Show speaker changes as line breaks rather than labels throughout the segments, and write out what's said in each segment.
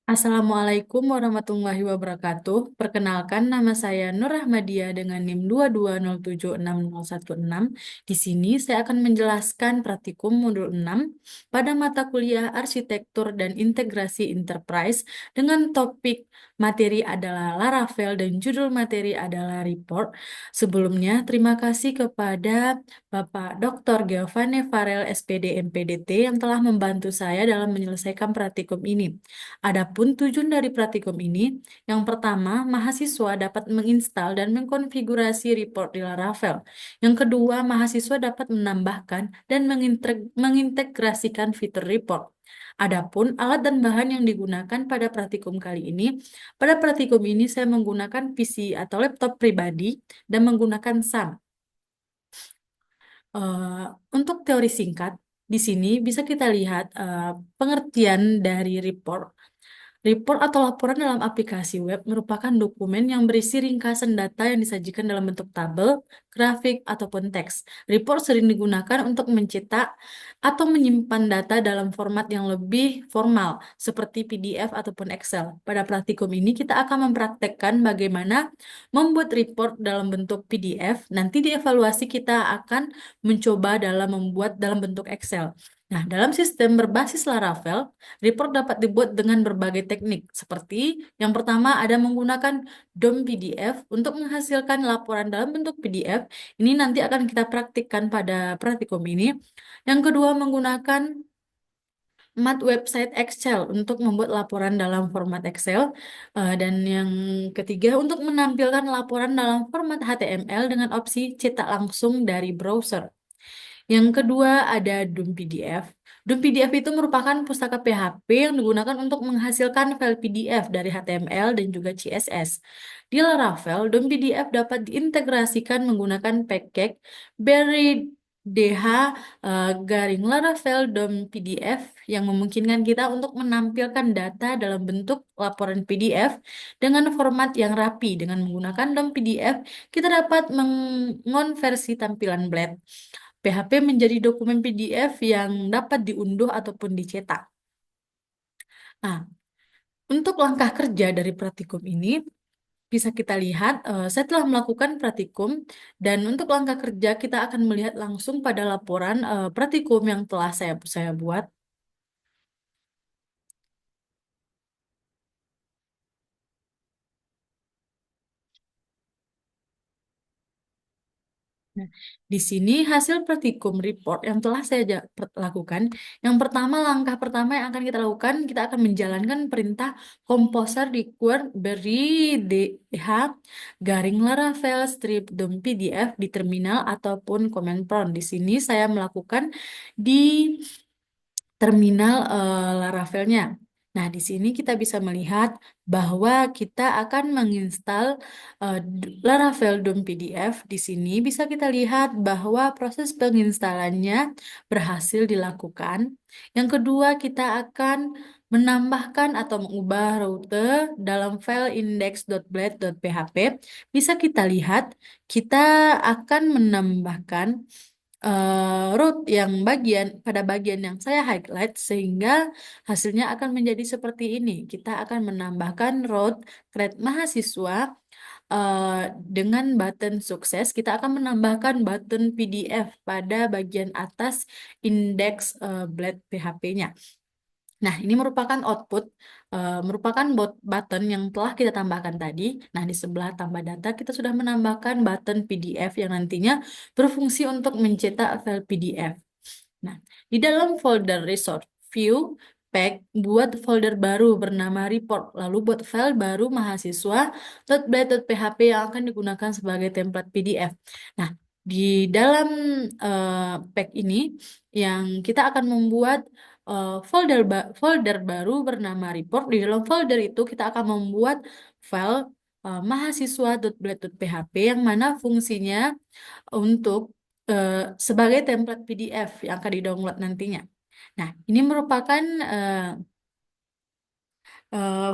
Assalamualaikum warahmatullahi wabarakatuh. Perkenalkan, nama saya Nur Rahmadia dengan NIM 220766016. Di sini saya akan menjelaskan praktikum modul 6 pada mata kuliah Arsitektur dan Integrasi Enterprise dengan topik materi adalah Laravel dan judul materi adalah report. Sebelumnya, terima kasih kepada Bapak Dr. Giovanni Farel SPD MPDT yang telah membantu saya dalam menyelesaikan praktikum ini. Adapun tujuan dari praktikum ini, yang pertama, mahasiswa dapat menginstal dan mengkonfigurasi report di Laravel. Yang kedua, mahasiswa dapat menambahkan dan mengintegrasikan fitur report. Adapun alat dan bahan yang digunakan pada praktikum kali ini, pada praktikum ini saya menggunakan PC atau laptop pribadi dan menggunakan SAM. Eh, untuk teori singkat, di sini bisa kita lihat pengertian dari report. Report atau laporan dalam aplikasi web merupakan dokumen yang berisi ringkasan data yang disajikan dalam bentuk tabel, grafik, ataupun teks. Report sering digunakan untuk mencetak atau menyimpan data dalam format yang lebih formal, seperti PDF ataupun Excel. Pada praktikum ini, kita akan mempraktekkan bagaimana membuat report dalam bentuk PDF. Nanti dievaluasi kita akan mencoba dalam membuat dalam bentuk Excel. Nah, dalam sistem berbasis Laravel, report dapat dibuat dengan berbagai teknik, seperti yang pertama ada menggunakan DOM PDF untuk menghasilkan laporan dalam bentuk PDF. Ini nanti akan kita praktikkan pada praktikum ini. Yang kedua menggunakan mat website Excel untuk membuat laporan dalam format Excel. Dan yang ketiga untuk menampilkan laporan dalam format HTML dengan opsi cetak langsung dari browser. Yang kedua ada DOM PDF. DOM PDF itu merupakan pustaka PHP yang digunakan untuk menghasilkan file PDF dari HTML dan juga CSS. Di Laravel, DOM PDF dapat diintegrasikan menggunakan package garing Laravel DOM PDF yang memungkinkan kita untuk menampilkan data dalam bentuk laporan PDF dengan format yang rapi. Dengan menggunakan DOM PDF, kita dapat mengonversi tampilan Blade PHP menjadi dokumen PDF yang dapat diunduh ataupun dicetak. Nah, untuk langkah kerja dari praktikum ini, bisa kita lihat, saya telah melakukan praktikum, dan untuk langkah kerja kita akan melihat langsung pada laporan praktikum yang telah saya buat. Nah, di sini hasil praktikum report yang telah saya lakukan. Yang pertama, langkah pertama yang akan kita lakukan, kita akan menjalankan perintah composer require beri dh garing laravel strip dom pdf di terminal ataupun command prompt. Di sini saya melakukan di terminal Laravelnya. Nah, di sini kita bisa melihat bahwa kita akan menginstal Laravel DOM PDF. Di sini bisa kita lihat bahwa proses penginstalannya berhasil dilakukan. Yang kedua, kita akan menambahkan atau mengubah rute dalam file index.blade.php. Bisa kita lihat, kita akan menambahkan root yang pada bagian yang saya highlight sehingga hasilnya akan menjadi seperti ini. Kita akan menambahkan root create mahasiswa dengan button sukses. Kita akan menambahkan button PDF pada bagian atas indeks Blade PHP-nya. Nah, ini merupakan output, merupakan button yang telah kita tambahkan tadi. Nah, di sebelah tambah data, kita sudah menambahkan button PDF yang nantinya berfungsi untuk mencetak file PDF. Nah, di dalam folder resource view, pack, buat folder baru bernama report, lalu buat file baru mahasiswa.blade.php yang akan digunakan sebagai template PDF. Nah, di dalam pack ini, yang kita akan membuat folder baru bernama report. Di dalam folder itu kita akan membuat file mahasiswa.blade.php yang mana fungsinya untuk eh, sebagai template PDF yang akan di-download nantinya. Nah, ini merupakan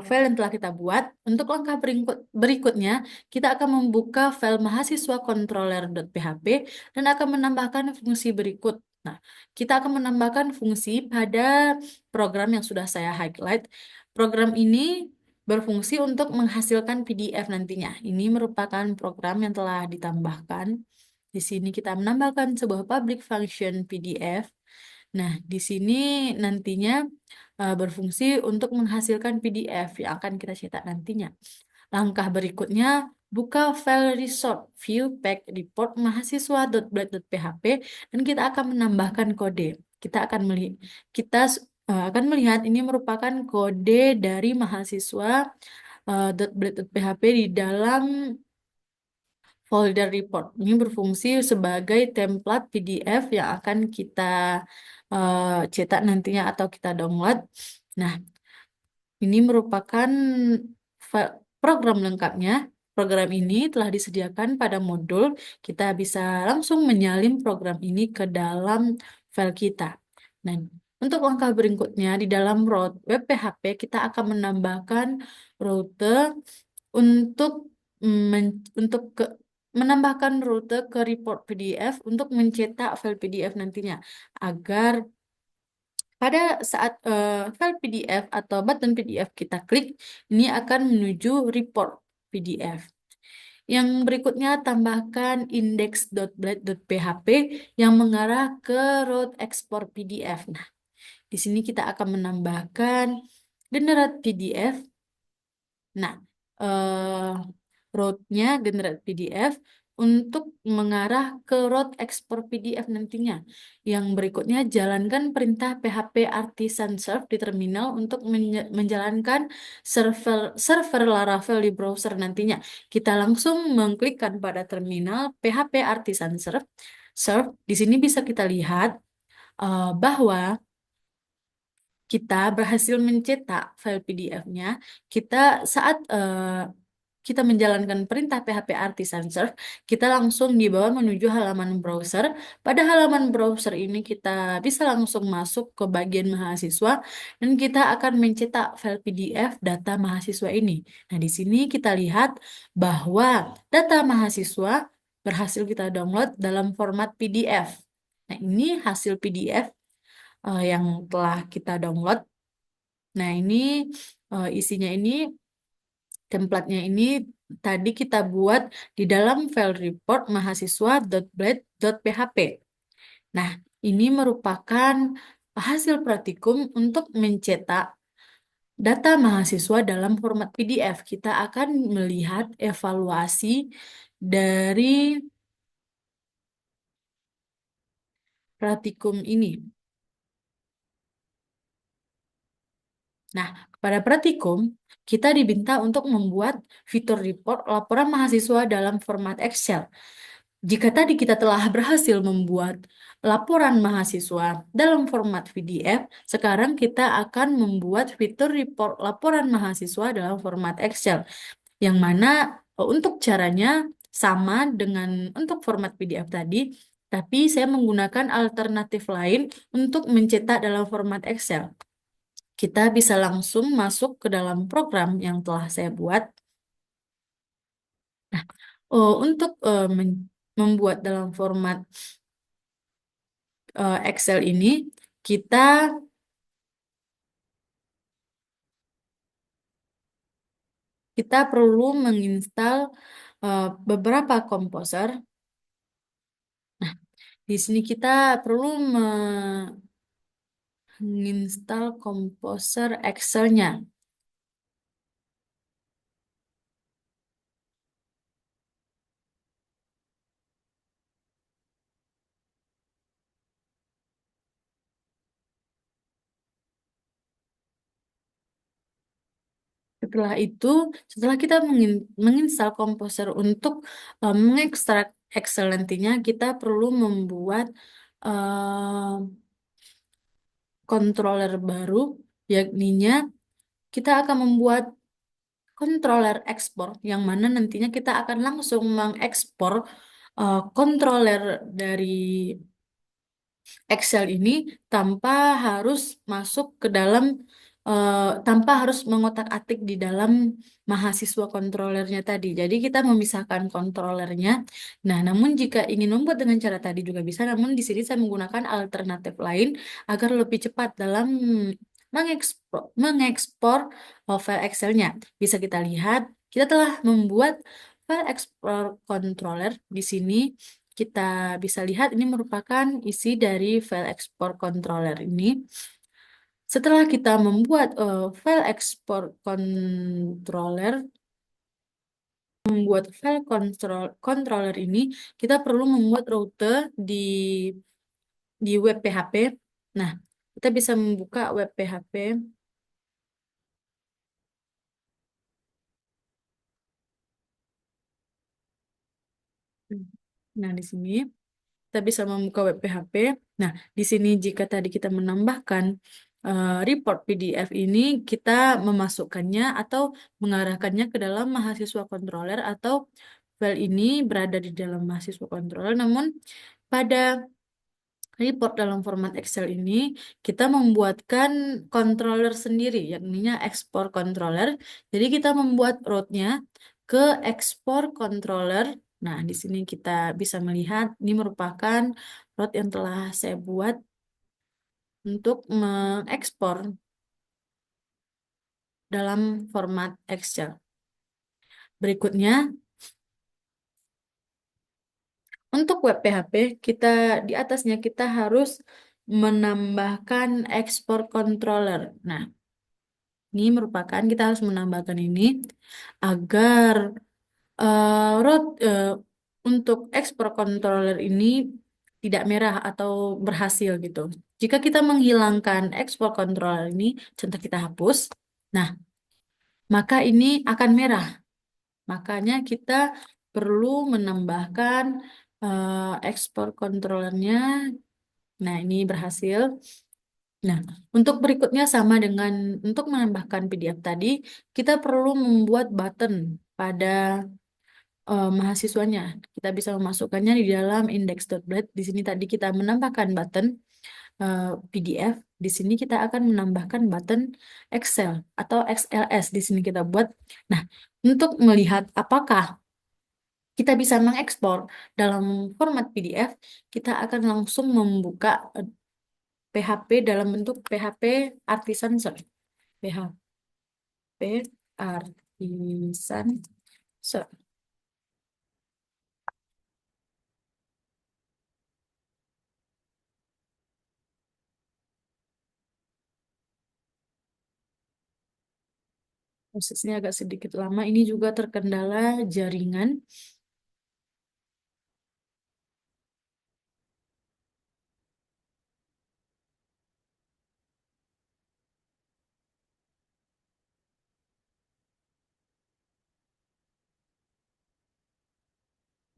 file yang telah kita buat. Untuk langkah berikutnya, kita akan membuka file mahasiswa controller.php dan akan menambahkan fungsi berikut. Nah, kita akan menambahkan fungsi pada program yang sudah saya highlight. Program ini berfungsi untuk menghasilkan PDF nantinya. Ini merupakan program yang telah ditambahkan. Di sini kita menambahkan sebuah public function PDF. Nah, di sini nantinya berfungsi untuk menghasilkan PDF yang akan kita cetak nantinya. Langkah berikutnya, buka file resort view pack report mahasiswa.blade.php dan kita akan menambahkan kode. Kita akan melihat kita akan melihat ini merupakan kode dari mahasiswa .blade.php di dalam folder report. Ini berfungsi sebagai template PDF yang akan kita cetak nantinya atau kita download. Nah, ini merupakan program lengkapnya. Program ini telah disediakan pada modul. Kita bisa langsung menyalin program ini ke dalam file kita. Nah, untuk langkah berikutnya di dalam root web PHP kita akan menambahkan rute untuk untuk menambahkan rute ke report PDF untuk mencetak file PDF nantinya agar pada saat file PDF atau button PDF kita klik, ini akan menuju report PDF. Yang berikutnya tambahkan index.blade.php yang mengarah ke route export PDF. Nah, di sini kita akan menambahkan generate PDF. Nah, route-nya generate PDF untuk mengarah ke route export PDF nantinya. Yang berikutnya, jalankan perintah PHP Artisan Serve di terminal untuk menjalankan server Laravel di browser nantinya. Kita langsung mengklikkan pada terminal PHP Artisan Serve. Di sini bisa kita lihat bahwa kita berhasil mencetak file PDF-nya. Kita saat kita menjalankan perintah PHP Artisan Serve, kita langsung dibawa menuju halaman browser. Pada halaman browser ini kita bisa langsung masuk ke bagian mahasiswa dan kita akan mencetak file PDF data mahasiswa ini. Nah, di sini kita lihat bahwa data mahasiswa berhasil kita download dalam format PDF. Nah, ini hasil PDF yang telah kita download. Nah, ini isinya ini, template-nya ini tadi kita buat di dalam file report mahasiswa.blade.php. Nah, ini merupakan hasil praktikum untuk mencetak data mahasiswa dalam format PDF. Kita akan melihat evaluasi dari praktikum ini. Nah, pada praktikum, kita diminta untuk membuat fitur report laporan mahasiswa dalam format Excel. Jika tadi kita telah berhasil membuat laporan mahasiswa dalam format PDF, sekarang kita akan membuat fitur report laporan mahasiswa dalam format Excel. Yang mana untuk caranya sama dengan untuk format PDF tadi, tapi saya menggunakan alternatif lain untuk mencetak dalam format Excel. Kita bisa langsung masuk ke dalam program yang telah saya buat. Nah, untuk membuat dalam format Excel ini, kita kita perlu menginstal beberapa komposer. Nah, di sini kita perlu menginstal komposer Excel-nya. Setelah itu, setelah kita menginstal komposer untuk mengekstrak Excel nantinya, kita perlu membuat controller baru, yakninya kita akan membuat controller ekspor, yang mana nantinya kita akan langsung mengekspor controller dari Excel ini tanpa harus masuk ke dalam tanpa harus mengotak-atik di dalam mahasiswa kontrolernya tadi. Jadi kita memisahkan kontrolernya. Nah, namun jika ingin membuat dengan cara tadi juga bisa, namun di sini saya menggunakan alternatif lain agar lebih cepat dalam mengekspor file Excel-nya. Bisa kita lihat, kita telah membuat file export controller. Di sini kita bisa lihat ini merupakan isi dari file export controller ini. Setelah kita membuat file export controller, controller ini, kita perlu membuat rute di web PHP. Nah, kita bisa membuka web PHP. Nah, di sini kita bisa membuka web PHP. Nah, di sini jika tadi kita menambahkan report PDF ini, kita memasukkannya atau mengarahkannya ke dalam mahasiswa controller atau file ini berada di dalam mahasiswa controller. Namun pada report dalam format Excel ini, kita membuatkan controller sendiri, yakni export controller. Jadi kita membuat route-nya ke export controller. Nah, di sini kita bisa melihat ini merupakan route yang telah saya buat untuk mengekspor dalam format Excel. Berikutnya, untuk web PHP, kita di atasnya kita harus menambahkan export controller. Nah, ini merupakan kita harus menambahkan ini agar root untuk export controller ini tidak merah atau berhasil gitu. Jika kita menghilangkan export controller ini, contoh kita hapus, nah maka ini akan merah. Makanya kita perlu menambahkan export controllernya. Nah ini berhasil. Nah, untuk berikutnya sama dengan untuk menambahkan PDF tadi, kita perlu membuat button pada mahasiswanya. Kita bisa memasukkannya di dalam index.blade. Di sini tadi kita menambahkan button eh, PDF. Di sini kita akan menambahkan button Excel atau XLS. Di sini kita buat. Nah, untuk melihat apakah kita bisa mengekspor dalam format PDF, kita akan langsung membuka PHP dalam bentuk PHP Artisan Search. PHP Artisan Search. Prosesnya agak sedikit lama. Ini juga terkendala jaringan.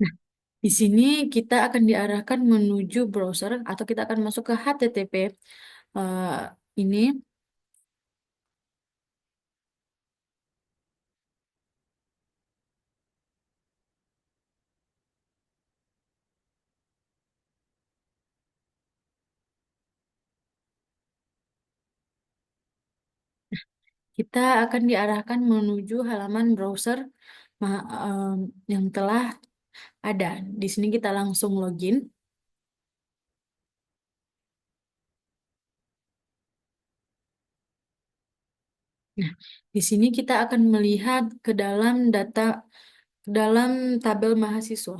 Nah, di sini kita akan diarahkan menuju browser atau kita akan masuk ke HTTP eh, ini. Kita akan diarahkan menuju halaman browser yang telah ada. Di sini kita langsung login. Nah, di sini kita akan melihat ke dalam ke dalam tabel mahasiswa.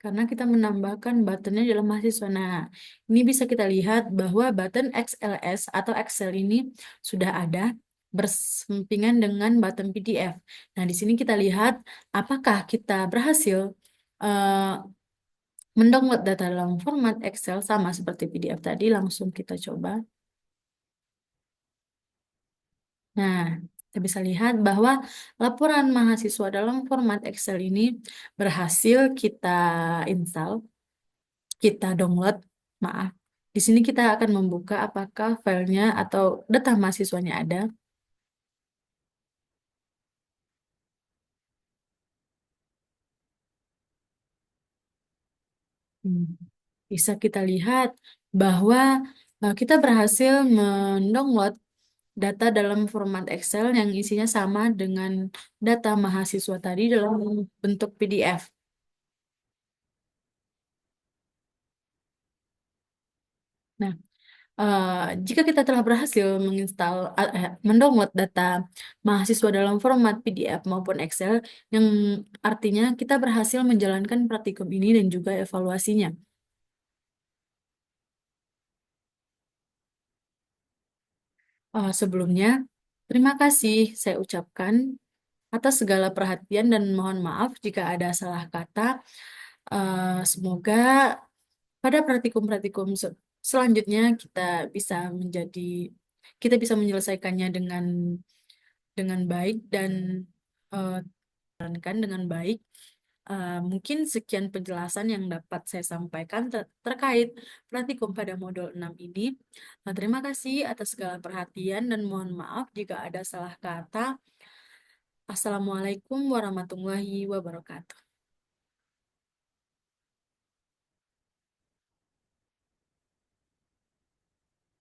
Karena kita menambahkan buttonnya dalam mahasiswa. Nah, ini bisa kita lihat bahwa button XLS atau Excel ini sudah ada bersampingan dengan button PDF. Nah, di sini kita lihat apakah kita berhasil eh, mendownload data dalam format Excel sama seperti PDF tadi. Langsung kita coba. Nah, kita bisa lihat bahwa laporan mahasiswa dalam format Excel ini berhasil kita install, kita download, maaf. Di sini kita akan membuka apakah filenya atau data mahasiswanya ada. Hmm. Bisa kita lihat bahwa kita berhasil mendownload data dalam format Excel yang isinya sama dengan data mahasiswa tadi dalam bentuk PDF. Nah, Jika kita telah berhasil mendownload data mahasiswa dalam format PDF maupun Excel, yang artinya kita berhasil menjalankan praktikum ini dan juga evaluasinya. Sebelumnya, terima kasih saya ucapkan atas segala perhatian dan mohon maaf jika ada salah kata. Semoga pada praktikum-praktikum selanjutnya bisa menjadi kita bisa menyelesaikannya dengan baik dan eh, jalankan dengan baik. Mungkin sekian penjelasan yang dapat saya sampaikan terkait praktikum pada modul 6 ini. Terima kasih atas segala perhatian dan mohon maaf jika ada salah kata. Assalamualaikum warahmatullahi wabarakatuh.